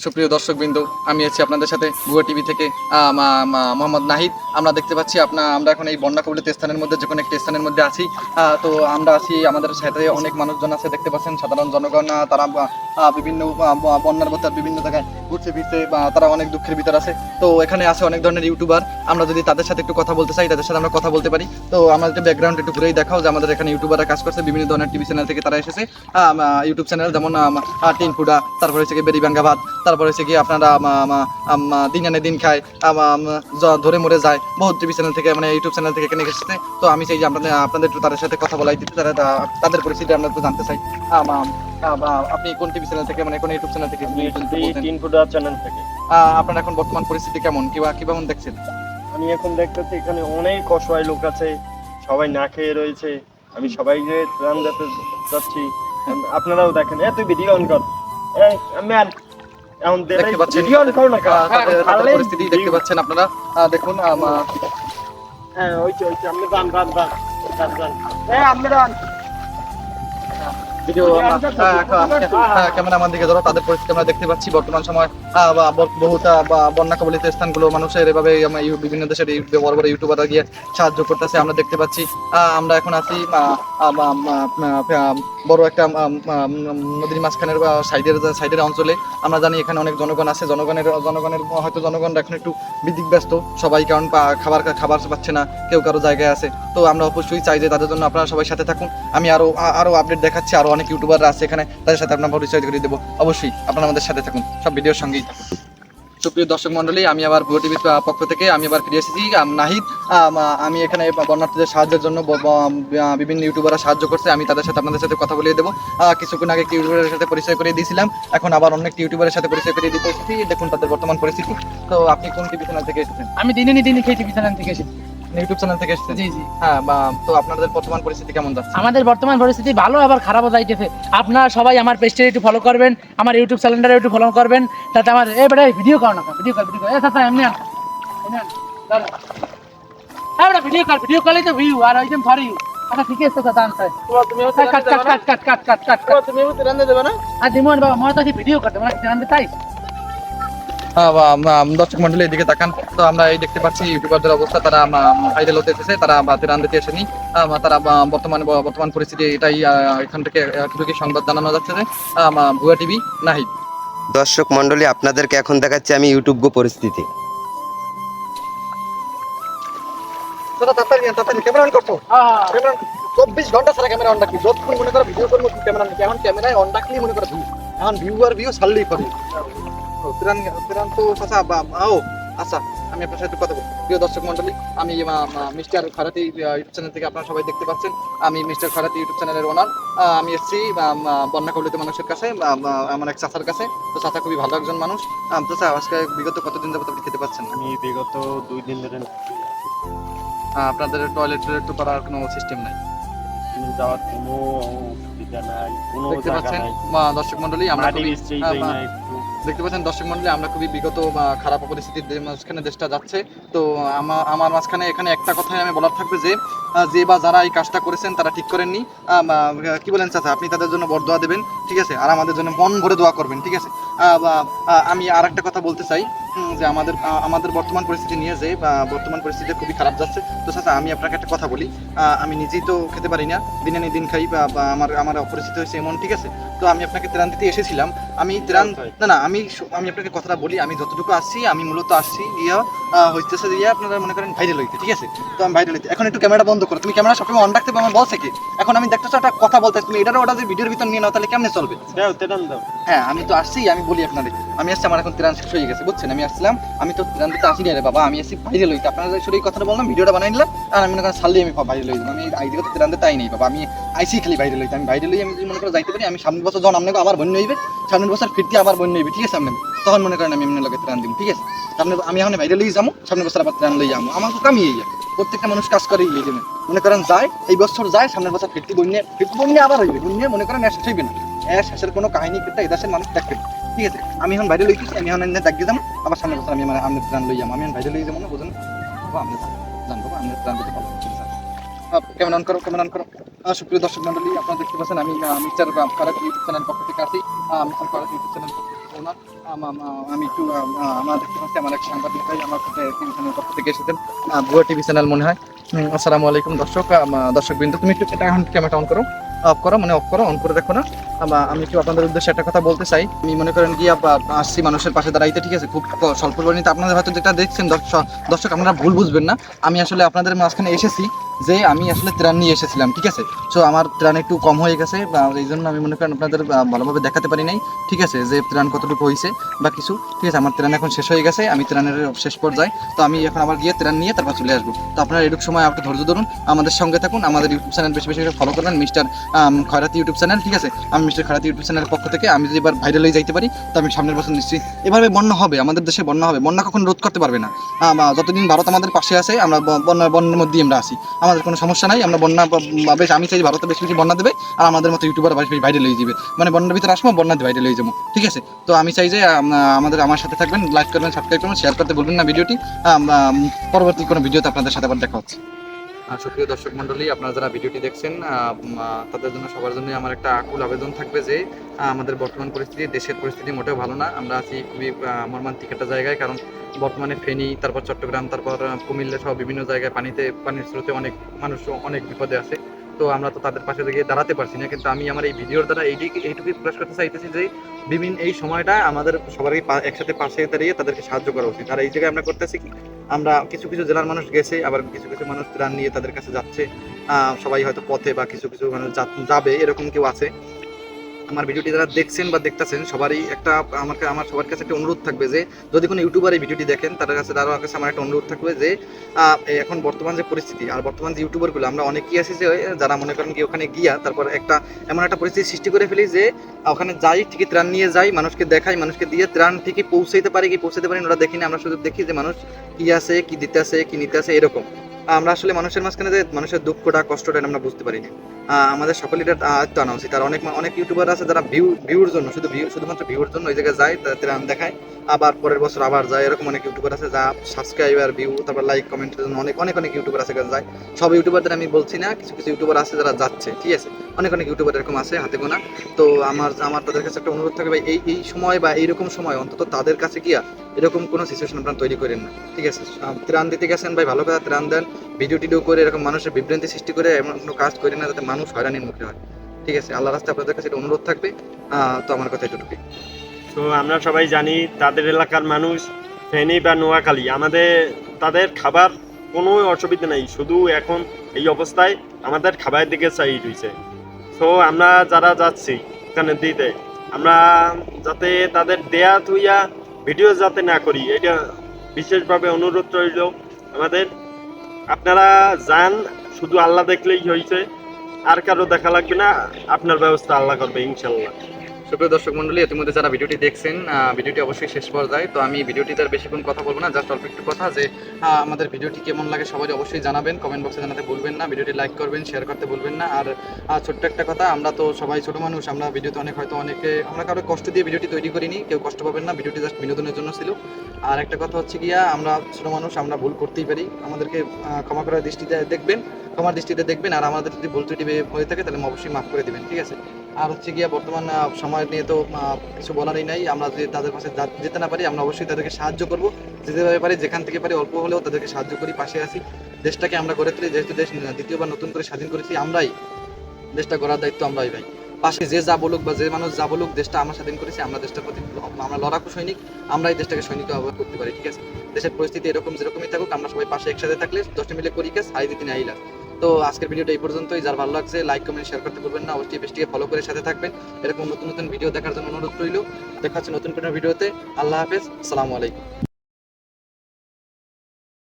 সুপ্রিয় দর্শকবৃন্দ, আমি আছি আপনাদের সাথে ভুয়া টিভি থেকে মোহাম্মদ নাহিদ। আমরা দেখতে পাচ্ছি আমরা এখন এই বন্যা কবলিত স্থানের মধ্যে যে কোনো একটি স্থানের মধ্যে আছি। তো আমরা আছি, আমাদের সাথে অনেক মানুষজন আছে, দেখতে পাচ্ছেন সাধারণ জনগণ। তারা বিভিন্ন বন্যার মধ্যে বিভিন্ন জায়গায় ঘুরছে ফিরছে, তারা অনেক দুঃখের ভিতর আছে। তো এখানে আছে অনেক ধরনের ইউটিউবার। আমরা যদি তাদের সাথে একটু কথা বলতে চাই, তাদের সাথে আমরা কথা বলতে পারি। তো আমাদের ব্যাকগ্রাউন্ড একটু ঘুরেই দেখাও যে আমাদের এখানে ইউটিউবাররা কাজ করছে, বিভিন্ন ধরনের টিভি চ্যানেল থেকে তারা এসেছে। ইউটিউব চ্যানেল যেমন টিন ফুডা, তারপরে হচ্ছে বেরি বাঙ্গা ভাত, তারপরে হচ্ছে কি আপনারা দিন আনে দিন খায়, ধরে মরে যায়, বহুত টিভি চ্যানেল থেকে মানে ইউটিউব চ্যানেল থেকে এখানে এসেছে। তো আমি চাই যে আপনাদের একটু তাদের সাথে কথা বলাই দিতে, তাদের পরিস্থিতি আমরা একটু জানতে চাই। আপনি কোন টিভি চ্যানেল থেকে, মানে কোন ইউটিউব চ্যানেল থেকে? তিন ফুটা চ্যানেল থেকে। আপনার এখন বর্তমান পরিস্থিতি কেমন, কিভাবে দেখছেন? আমি এখন দেখতেছি এখানে অনেক অসহায় লোক আছে, সবাই না খেয়ে রয়েছে। আমি সবাইকে ত্রাণ দিতে যাচ্ছি। আপনারাও দেখেন। তুই ভিডিও অন কর। ম্যান এখন দেখতে পাচ্ছেন ভিডিও অন করো না তাদের পরিস্থিতি দেখতে পাচ্ছেন আপনারা। দেখুন হ্যাঁ ওইছে আপনি বান আপনি ভিডিও ক্যামেরাম্যান দিকে ধরো, তাদের পরিস্থিতি আমরা দেখতে পাচ্ছি। বর্তমান সময় বহুত বন্যা কবলিত স্থানগুলো মানুষের এভাবে বিভিন্ন দেশের বড় বড় ইউটিউবাররা গিয়ে সাহায্য করতেছে, আমরা দেখতে পাচ্ছি। আমরা এখন আছি বড় একটা নদীর মাঝখানের সাইডের অঞ্চলে। আমরা জানি এখানে অনেক জনগণ আছে, জনগণের হয়তো জনগণরা এখন একটু বিধিগ্রস্ত সবাই, কারণ খাবার পাচ্ছে না, কেউ কারো জায়গায় আছে। তো আমরা অবশ্যই চাই যে তাদের জন্য আপনারা সবাই সাথে থাকুন। আমি আরো আপডেট দেখাচ্ছি, আরো অনেক ইউটিউবাররা আছে এখানে, তাদের সাথে আপনার পরিচয় করে দেবো। অবশ্যই আপনারা আমাদের সাথে থাকুন, সব ভিডিওর সঙ্গেই থাকুন। সুপ্রিয় দর্শক মন্ডলী, আমি আবার ভুয়া টিভির পক্ষ থেকে আমি আবার ফিরে এসেছি। নাহিদ, আমি এখানে বন্যার্থীদের সাহায্যের জন্য বিভিন্ন ইউটিউবাররা সাহায্য করছে, আমি তাদের সাথে আপনাদের সাথে কথা বলিয়ে দেবো। কিছুক্ষণ আগে একটি ইউটিউবারের সাথে পরিচয় করিয়ে দিয়েছিলাম, এখন আবার অন্য একটি ইউটিউবারের সাথে পরিচয় করিয়ে দিতে এসেছি। দেখুন তাদের বর্তমান পরিস্থিতি। তো আপনি কোন টিভি চ্যানেল থেকে এসেছেন? আমি দিনে খেয়ে টিভি চ্যানেল থেকে এসেছি। ইউটিউব চ্যানেল থেকে এসেছেন? জি জি। হ্যাঁ, তো আপনাদের বর্তমান পরিস্থিতি কেমন যাচ্ছে? আমাদের বর্তমান পরিস্থিতি ভালো আবার খারাপও যাইতেছে। আপনারা সবাই আমার পেজটা একটু ফলো করবেন, আমার ইউটিউব চ্যানেলটা একটু ফলো করবেন, তাতে আমার বেটা ভিডিও কর না, ভিডিও কর এমনি ভিডিও করলেই তো ভিউ আর ওই ফর ইউ। আচ্ছা ঠিক আছে দাদা, আনসার তুমি ত্রাণ দেবে না? আর দিমন বাবা মনে তো ভিডিও করতে মানে জানতে চাই। দর্শক মন্ডলী এদিকে তাকান। তো আমরা এই দেখতে পাচ্ছি ইউটিউবারদের অবস্থা, তারা ভাইরাল হতে এসেছে, তারা ত্রাণ দিতে আসেনি। তারা বর্তমান পরিস্থিতি এটাই। এখান থেকে এতটুকু সংবাদ জানানো যাচ্ছে যে ভুয়া টিভি নাহিদ। দর্শক মন্ডলী, আপনাদেরকে এখন দেখাচ্ছি আমি ইউটিউব পরিস্থিতি। তাড়াতাড়ি ক্যামেরা অন করছো। 24 ঘন্টা সারা ক্যামেরা অন রাখবি, যতক্ষণ মনে করো ভিডিও করবো ক্যামেরা অন রাখবি। এখন ক্যামেরায় অন রাখলেই মনে করো ভিউ, এখন ভিউ ছাড়লেই পাবে। ত্রাণ তো আচ্ছা, আমি আপনার সাথে কথা বলবো। প্রিয় দর্শক মন্ডলী, আমি মিস্টার খারাতি ইউটিউব চ্যানেল থেকে, আপনারা সবাই দেখতে পাচ্ছেন আমি মিস্টার খারাতি ইউটিউব চ্যানেলের ওনার। আমি এসেছি বন্যা কবলিত মানুষের কাছে, আমার এক চাচার কাছে। তো চাচা খুবই ভালো একজন মানুষ। চাচা, আজকে বিগত কতদিন যাবত আপনি খেতে পাচ্ছেন না? আমি বিগত 2 দিন ধরে আপনাদের টয়লেট তো করার কোনো সিস্টেম নাই? যাওয়ার কোনো সুবিধা নাই, কোনো দেখতে জায়গা পাচ্ছেন নাই। দর্শক মন্ডলী, আমরা মাটি বীজছেই যাই না একটু। দেখতে পাচ্ছেন দর্শক মন্ডলী, আমরা খুবই বিগত খারাপ পরিস্থিতির মাঝখানে দেশটা যাচ্ছে। তো আমার মাঝখানে এখানে একটা কথাই আমি বলার থাকবে যে যে বা যারা এই কাজটা করেছেন তারা ঠিক করেননি। কি বলেন চাচা, আপনি তাদের জন্য বরদোয়া দেবেন, ঠিক আছে, আর আমাদের জন্য মন ভরে দোয়া করবেন, ঠিক আছে। আমি আর একটা কথা বলতে চাই যে আমাদের বর্তমান পরিস্থিতি নিয়ে, যে বর্তমান পরিস্থিতি খুবই খারাপ যাচ্ছে। তো চাচা, আমি আপনাকে একটা কথা বলি, আমি নিজেই তো খেতে পারি না, দিনে দিন খাই, বা আমার অপরিস্থিতি হয়েছে এমন, ঠিক আছে। তো আমি আপনাকে ত্রাণ দিতে এসেছিলাম। আমি ত্রাণ না, আমি আপনাকে কথাটা বলি, আমি যতটুকু আসছি, আমি মূলত আসছি হইতেছে আপনারা মনে করেন ভাইরাল হইতে, ঠিক আছে। তো আমি ভাইরাল হইতে, এখন একটু ক্যামেরা বন্ধ করো, তুমি ক্যামেরা সবসময় অন রাখতে আমার বলছে কি? এখন আমি দেখতেছো একটা কথা বলতে, তুমি এটার ওটা যে ভিডিওর ভিতর নিয়ে নাও, তাহলে কেমনে চলবে? দাও। হ্যাঁ, আমি তো আসছি, আমি বলি আপনাদের, আমি আসছি, আমার এখন ত্রাণ শেষ হয়ে গেছে, বুঝছেন। আমি আসছিলাম, আমি তো ত্রাণ দিতে আসিনি রে বাবা, আমি আসছি ভাইরাল হইতে। আপনারা শুধু এই কথাটা বললাম, ভিডিওটা বানাই নিলাম, আর আমি মনে করেন সারলেই আমি ভাইরাল হয়ে যাবো। আমি আইডিয়া তো ত্রাণ দিতে তাই নেই বাবা, আমি আইসি খালি ভাইরাল হইতে। আমি ভাইরাল হই, আমি যদি মনে করে যাইতে পারি, আমি সামনের বছর যখন আপনাকে আবার বন্য হইবে, সামনের বছর ফিরতে আবার বন্য হইবে, ঠিক আছে। আপনি তখন মনে করেন আমি এমনি লোকে ত্রাণ দিব, ঠিক আছে। আমি এখন ভাইরাল হয়ে যাবো, সামনের বছর আবার ত্রাণ লই যাবো। আমার তো কামিয়ে যায়, প্রত্যেকটা মানুষ কাজ করে এই জন্য মনে করেন যায়, এই বছর যায়, সামনের বছর ফিরতে বন্যে আবার হইবে, বন্যে মনে করেন শেষ হইবে না। শেষের কোনো কাহিনী কিন্তু এই দেশের মানুষ দেখবে, ঠিক আছে। আমি এখন ভাইরাল হইতেছি, আমি এখন দেখিয়ে যাবো, আবার সামনের বছর আমি আমি ত্রাণ লই যাবো। আমি এখন ভাইরাল হয়ে যাবো না, বুঝুন, আপনি জানবো আমি ত্রাণ দিতে পারবো। ক্যামেরা অন করো। সুপ্রিয় দর্শক মন্ডলী, আপনারা দেখতে পাচ্ছেন আমি মিস্টার খারাপ ইউটিউব চ্যানেল পক্ষ থেকে আছি। মিস্টার খারাপ ইউটিউব চ্যানেল ওনার আমি একটু আমার দেখতে পাচ্ছি আমার এক সাংবাদিক ভাই আমার সাথে টিভি পক্ষ থেকে এসেছেন, ভুয়া টিভি চ্যানেল মনে হয়। আসসালামু আলাইকুম দর্শক বিন্দু, তুমি একটু এটা এখন ক্যামেরাটা অন করো, অফ করো, মানে অফ করো, অন করে দেখো না। আমি একটু আপনাদের উদ্দেশ্যে একটা কথা বলতে চাই। আমি মনে করেন কি আসছি মানুষের পাশে দাঁড়াইতে, ঠিক আছে, খুব স্বল্প পরিণতি। আপনাদের হয়তো যেটা দেখছেন দর্শক আপনারা ভুল বুঝবেন না, আমি আসলে আপনাদের মাঝখানে এসেছি যে আমি আসলে ত্রাণ নিয়ে এসেছিলাম, ঠিক আছে। সো আমার ত্রাণ একটু কম হয়ে গেছে, এই জন্য আমি মনে করেন আপনাদের ভালোভাবে দেখাতে পারি নাই, ঠিক আছে, যে ত্রাণ কতটুকু হয়েছে বা কিছু, ঠিক আছে। আমার ত্রাণ এখন শেষ হয়ে গেছে, আমি ত্রাণের শেষ পর্যায়ে, তো আমি এখন আবার গিয়ে ত্রাণ নিয়ে তারপর চলে আসবো। তো আপনারা এটুকু সময় একটু ধৈর্য ধরুন, আমাদের সঙ্গে থাকুন, আমাদের ইউটিউব চ্যানেল বেশি বেশি ফলো করবেন, মিস্টার খয়রাতি ইউটিউব চ্যানেল, ঠিক আছে। আমি মিস্টার খয়রাতি ইউটিউব চ্যানেলের পক্ষ থেকে আমি যদি এবার ভাইরাল হয়ে যাইতে পারি, তো আমি সামনের বছর নিশ্চয়ই এভাবে বন্যা হবে, আমাদের দেশে বন্যা হবে। বন্যা কখন রোধ করতে পারবে না, যতদিন ভারত আমাদের পাশে আছে আমরা বন্যার মধ্যেই আমরা আছি, আমাদের কোনো সমস্যা নাই। আমরা বন্যা বেশ, আমি চাই ভারতে বেশি বেশি বন্যা দেবে, আর আমাদের মতো ইউটিউবার বেশি বেশি ভাইরাল হয়ে যাবে, মানে বন্যার ভিতরে আসবো, বন্যাতে ভাইরাল হয়ে যাবো, ঠিক আছে। তো আমি চাই যে আমার সাথে থাকবেন, লাইক করবেন, সাবস্ক্রাইব করবেন, শেয়ার করতে বলবেন না ভিডিওটি। পরবর্তী কোনো ভিডিওতে আপনাদের সাথে আবার দেখা হচ্ছে। সুপ্রিয় দর্শক মণ্ডলী, আপনারা যারা ভিডিওটি দেখছেন তাদের জন্য সবার জন্য আমার একটা আকুল আবেদন থাকবে যে আমাদের বর্তমান পরিস্থিতি, দেশের পরিস্থিতি মোটেও ভালো না। আমরা আছি খুবই মর্মান্তিক একটা জায়গায়, কারণ বর্তমানে ফেনী, তারপর চট্টগ্রাম, তারপর কুমিল্লা সহ বিভিন্ন জায়গায় পানির স্রোতে অনেক মানুষ অনেক বিপদে আছে। তো আমরা তো তাদের পাশে গিয়ে দাঁড়াতে পারছি না, কিন্তু আমি আমার এই ভিডিওর দ্বারা এইটুকুই প্রকাশ করতে চাইতেছি যে বিভিন্ন এই সময়টা আমাদের সবারই একসাথে পাশে দাঁড়িয়ে তাদেরকে সাহায্য করা উচিত। আর এই জায়গায় আমরা করতেছি কি, আমরা কিছু কিছু জেলার মানুষ গেছে, আবার কিছু কিছু মানুষ ত্রাণ নিয়ে তাদের কাছে যাচ্ছে, সবাই হয়তো পথে বা কিছু কিছু মানুষ যাবে, এরকম কেউ আছে। আমার ভিডিওটি যারা দেখছেন বা দেখতেছেন সবারই একটা আমার সবার কাছে একটা অনুরোধ থাকবে যে যদি কোনো ইউটিউবার এই ভিডিওটি দেখেন তাদের কাছে আমার একটা অনুরোধ থাকবে যে এখন বর্তমান যে পরিস্থিতি আর বর্তমান যে ইউটিউবারগুলো আমরা অনেকেই আছি যে যারা মনে করেন কি ওখানে গিয়া তারপর এমন একটা পরিস্থিতি সৃষ্টি করে ফেলি যে ওখানে যাই ঠিকই ত্রাণ নিয়ে যাই, মানুষকে দেখাই, মানুষকে দিয়ে ত্রাণ ঠিকই পৌঁছাইতে পারি কি পৌঁছাতে পারি ওরা দেখি না, আমরা শুধু দেখি যে মানুষ কি আছে, কি দিতে আছে, কি নিতে আছে, এরকম। আমরা আসলে মানুষের মাঝখানে যে মানুষের দুঃখটা কষ্টটা আমরা বুঝতে পারি না। আমাদের সকলের এটা আয়ত্ত আনা উচিত। আর অনেক ইউটিউবার আছে যারা ভিউর জন্য শুধুমাত্র ভিউর জন্য ওই জায়গায় যায়, ত্রাণ দেখায়, আবার পরের বছর আবার যায়, এরকম অনেক ইউটিউবার আছে যা সাবস্ক্রাইবার, ভিউ, তারপর লাইক, কমেন্টের জন্য অনেক ইউটিউবার আছে যায়। সব ইউটিউবারদের আমি বলছি না, কিছু কিছু ইউটিউবার আছে যারা যাচ্ছে, ঠিক আছে, অনেক ইউটিউবার এরকম আছে হাতে গোনা। তো আমার তাদের কাছে একটা অনুরোধ থাকবে, এই সময় বা এইরকম সময় অন্তত তাদের কাছে গিয়া এরকম কোনো সিচুয়েশন আপনারা তৈরি করেন না, ঠিক আছে। ত্রাণ দিতে গেছেন ভাই, ভালো কথা ত্রাণ দেন, ভিডিও টিডিও করে এরকম মানুষের বিভ্রান্তি সৃষ্টি করে এমন কোনো কাজ করে না যাতে মানুষ হয়রানির মুখে হয়, ঠিক আছে। আল্লাহ রাস্তায় আপনাদের কাছে এটা অনুরোধ থাকবে। তো আমার কথা এটুকুই। তো আমরা সবাই জানি তাদের এলাকার মানুষ ফেনী বা নোয়াখালী, তাদের খাবার কোনো অসুবিধা নেই, শুধু এখন এই অবস্থায় আমাদের খাবারের দিকে চাই রয়েছে। তো আমরা যারা যাচ্ছি এখানে দিতে, আমরা যাতে তাদের দেয়া থুইয়া ভিডিও যাতে না করি, এটা বিশেষভাবে অনুরোধ রইল আমাদের। আপনারা যান, শুধু আল্লাহ দেখলেই হয়েছে, আর কারো দেখা লাগবে না, আপনার ব্যবস্থা আল্লাহ করবে ইনশাল্লাহ। সুপ্রিয় দর্শক মণ্ডলী, ইতিমধ্যে যারা ভিডিওটি দেখছেন ভিডিওটি অবশ্যই শেষ পর্যায়ে। তো আমি ভিডিওটিতে আর বেশিক্ষণ কথা বলবো না, জাস্ট অল্প একটু কথা যে আমাদের ভিডিওটি কেমন লাগে সবাই অবশ্যই জানাবেন, কমেন্ট বক্সে জানাতে ভুলবেন না, ভিডিওটি লাইক করবেন, শেয়ার করতে ভুলবেন না। আর ছোট্ট একটা কথা, আমরা তো সবাই ছোট মানুষ, আমরা ভিডিওতে আমরা কারো কষ্ট দিয়ে ভিডিওটি তৈরি করিনি, কেউ কষ্ট পাবেন না, ভিডিওটি জাস্ট বিনোদনের জন্য ছিল। আর একটা কথা হচ্ছে গিয়া, আমরা ছোট মানুষ, আমরা ভুল করতেই পারি, আমাদেরকে ক্ষমা করার ক্ষমার দৃষ্টিতে দেখবেন। আর আমাদের যদি ভুল ত্রুটি হয়ে থাকে তাহলে অবশ্যই মাফ করে দেবেন, ঠিক আছে। আর হচ্ছে গিয়া বর্তমান সময় নিয়ে তো কিছু বলারই নাই, আমরা যদি তাদের কাছে যেতে না পারি আমরা অবশ্যই তাদেরকে সাহায্য করবো, যেতে পারি যেখান থেকে পারি অল্প হলেও তাদেরকে সাহায্য করি, পাশে আসি। দেশটাকে আমরা গড়ে তুলি, যেহেতু দেশ দ্বিতীয়বার নতুন করে স্বাধীন করেছি আমরাই, দেশটা গড়ার দায়িত্ব আমরাই ভাই। পাশে যে যা বলুক বা যে মানুষ যা বলুক, দেশটা আমরা স্বাধীন করেছি, আমরা দেশটার প্রতি আমরা লড়াকু সৈনিক, আমরাই দেশটাকে সৈনিক ব্যবহার করতে পারি, ঠিক আছে। দেশের পরিস্থিতি এরকম যেরকমই থাকুক, আমরা সবাই পাশে একসাথে থাকলে 10টা মিলে করি কাজ, হাই দিতে আইলা। তো আজকের ভিডিওটা এই পর্যন্তই। যার ভালো লাগছে লাইক, কমেন্ট, শেয়ার করতে ভুলবেন না, অবশ্যই পেজটিকে ফলো করে সাথে থাকবেন। এরকম নতুন ভিডিও দেখার জন্য অনুরোধ রইল। দেখা হচ্ছে নতুন কোনো ভিডিওতে। আল্লাহ হাফেজ, আসসালামু আলাইকুম।